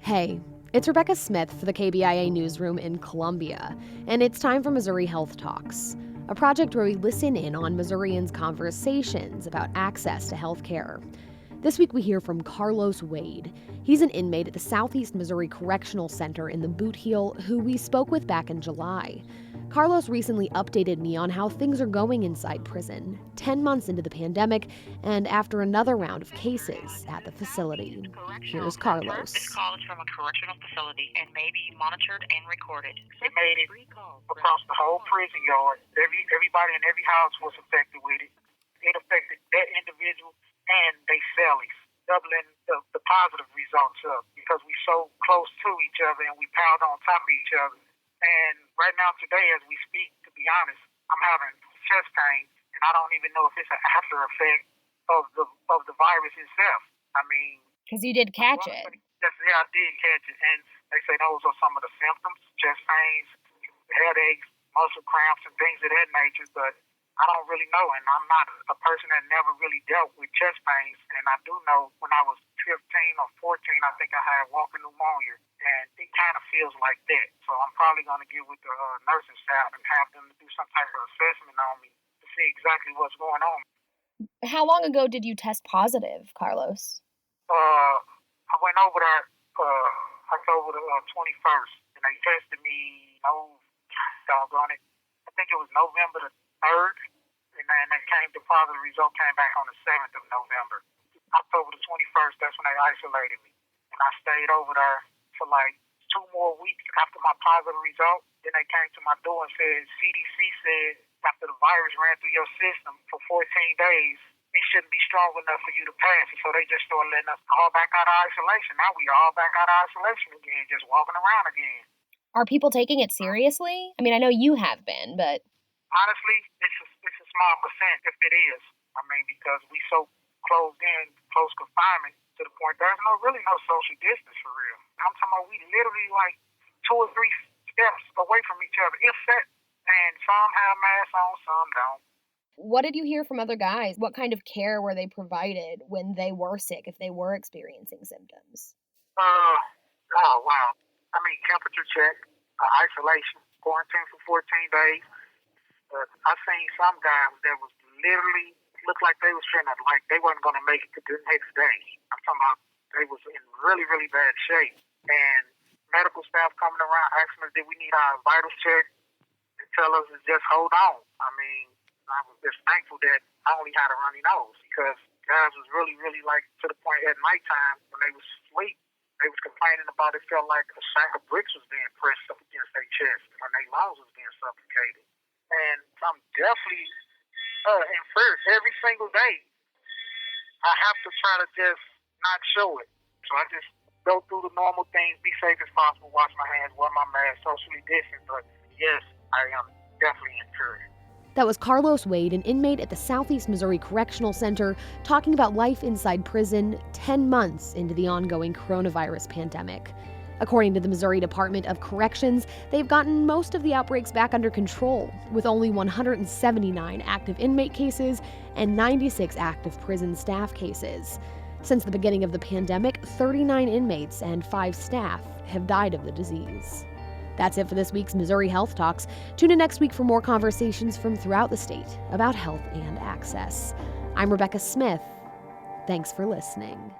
Hey, it's Rebecca Smith for the KBIA Newsroom in Columbia, and it's time for Missouri Health Talks, a project where we listen in on Missourians' conversations about access to health care. This week we hear from Carlos Wade. He's an inmate at the Southeast Missouri Correctional Center in the Bootheel who we spoke with back in July. Carlos recently updated me on how things are going inside prison, 10 months into the pandemic, and after another round of cases at the facility. Here's Carlos. This call is from a correctional facility and may be monitored and recorded. It made it across the whole prison yard. Everybody in every house was affected with it. It affected that individual and they cellies, doubling the positive results up because we so close to each other and we piled on top of each other. And right now today, as we speak, to be honest, I'm having chest pain, and I don't even know if it's an after effect of the virus itself. I mean, because you did catch it. Yes, yeah, I did catch it, and they say those are some of the symptoms: chest pains, headaches, muscle cramps, and things of that nature. But I don't really know, and I'm not a person that never really dealt with chest pains. And I do know when I was 15 or 14, I think I had walking pneumonia, and it kind of feels like that. So I'm probably going to get with the nursing staff and have them do some type of assessment on me to see exactly what's going on. How long ago did you test positive, Carlos? I went over there October the 21st, and they tested me, doggone it, I think it was November the 3rd, and then they came, the positive result came back on the 7th of November. October the 21st, that's when they isolated me. And I stayed over there for like 2 more weeks after my positive result. Then they came to my door and said, CDC said, after the virus ran through your system for 14 days, it shouldn't be strong enough for you to pass it. So they just started letting us all back out of isolation. Now we are all back out of isolation again, just walking around again. Are people taking it seriously? I mean, I know you have been, but honestly, it's a small percent if it is. I mean, because we so closed in, close confinement to the point there's really no social distance for real. I'm talking about we literally like 2 or 3 steps away from each other, if that. And some have masks on, some don't. What did you hear from other guys? What kind of care were they provided when they were sick, if they were experiencing symptoms? Oh, wow. I mean, temperature check, isolation, quarantine for 14 days. I've seen some guys that was literally looked like they was trying to, like they wasn't going to make it to the next day. I'm talking about they was in really, really bad shape. And medical staff coming around asking us, did we need our vitals checked? And tell us to just hold on. I mean, I was just thankful that I only had a runny nose because guys was really, really like to the point at nighttime when they was asleep, they was complaining about it felt like a sack of bricks was being pressed up against their chest and their lungs was being suffocated. And I'm definitely in fear every single day. I have to try to just not show it. So I just go through the normal things, be safe as possible, wash my hands, wear my mask, socially distance. But yes, I am definitely in fear. That was Carlos Wade, an inmate at the Southeast Missouri Correctional Center, talking about life inside prison 10 months into the ongoing coronavirus pandemic. According to the Missouri Department of Corrections, they've gotten most of the outbreaks back under control, with only 179 active inmate cases and 96 active prison staff cases. Since the beginning of the pandemic, 39 inmates and 5 staff have died of the disease. That's it for this week's Missouri Health Talks. Tune in next week for more conversations from throughout the state about health and access. I'm Rebecca Smith. Thanks for listening.